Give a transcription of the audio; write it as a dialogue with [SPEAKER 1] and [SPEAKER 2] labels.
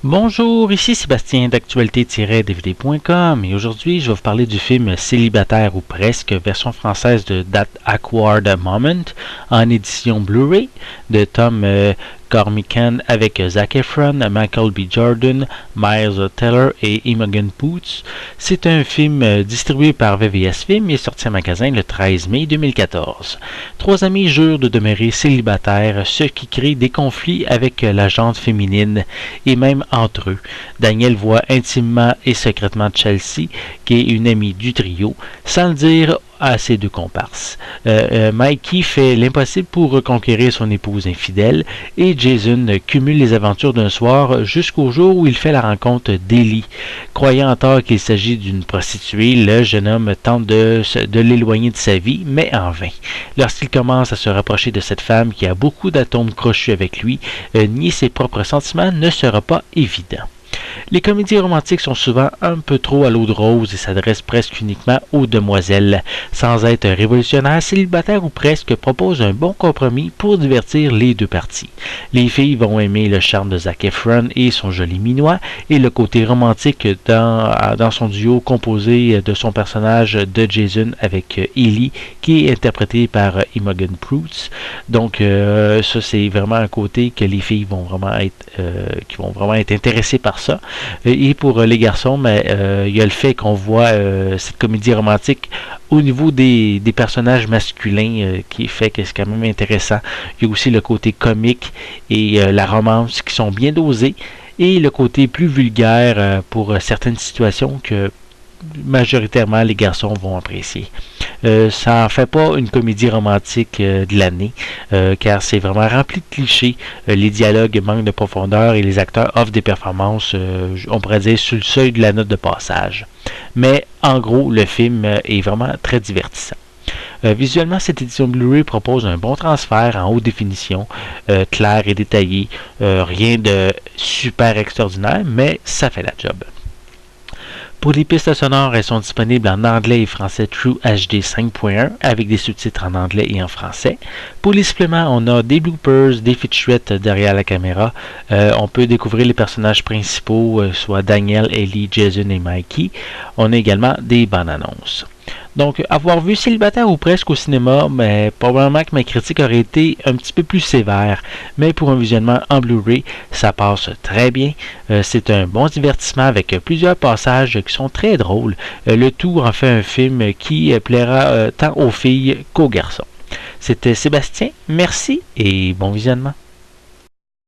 [SPEAKER 1] Bonjour, ici Sébastien d'actualité-dvd.com et aujourd'hui je vais vous parler du film Célibataire ou presque, version française de That Awkward Moment en édition Blu-ray de Tom Gormican avec Zac Efron, Michael B. Jordan, Miles Teller et Imogen Poots. C'est un film distribué par VVS Film et sorti en magasin le 13 mai 2014. Trois amis jurent de demeurer célibataires, ce qui crée des conflits avec la gente féminine et même entre eux. Daniel voit intimement et secrètement Chelsea, qui est une amie du trio, sans le dire à ses deux comparses. Mikey fait l'impossible pour reconquérir son épouse infidèle et Jason cumule les aventures d'un soir jusqu'au jour où il fait la rencontre d'Ellie. Croyant en tort qu'il s'agit d'une prostituée, le jeune homme tente de l'éloigner de sa vie, mais en vain. Lorsqu'il commence à se rapprocher de cette femme qui a beaucoup d'atomes crochus avec lui, nier ses propres sentiments ne sera pas évident. Les comédies romantiques sont souvent un peu trop à l'eau de rose et s'adressent presque uniquement aux demoiselles. Sans être révolutionnaire, Célibataire ou presque propose un bon compromis pour divertir les deux parties. Les filles vont aimer le charme de Zac Efron et son joli minois et le côté romantique dans son duo composé de son personnage de Jason avec Ellie qui est interprété par Imogen Poots. Donc ça c'est vraiment un côté que les filles vont vraiment être intéressées par ça. Et pour les garçons, il y a le fait qu'on voit cette comédie romantique au niveau des personnages masculins qui fait que c'est quand même intéressant. Il y a aussi le côté comique et la romance qui sont bien dosés et le côté plus vulgaire pour certaines situations que majoritairement les garçons vont apprécier. Ça n'en fait pas une comédie romantique de l'année, car c'est vraiment rempli de clichés. Les dialogues manquent de profondeur et les acteurs offrent des performances, on pourrait dire, sur le seuil de la note de passage. Mais en gros, le film est vraiment très divertissant. Visuellement, cette édition Blu-ray propose un bon transfert en haute définition, clair et détaillé. Rien de super extraordinaire, mais ça fait la job. Pour les pistes sonores, elles sont disponibles en anglais et français True HD 5.1 avec des sous-titres en anglais et en français. Pour les suppléments, on a des bloopers, des featurettes derrière la caméra. On peut découvrir les personnages principaux, soit Daniel, Ellie, Jason et Mikey. On a également des bandes annonces. Donc, avoir vu Célibataire ou presque au cinéma, probablement que ma critique aurait été un petit peu plus sévère. Mais pour un visionnement en Blu-ray, ça passe très bien. C'est un bon divertissement avec plusieurs passages qui sont très drôles. Le tout en fait un film qui plaira tant aux filles qu'aux garçons. C'était Sébastien, merci et bon visionnement.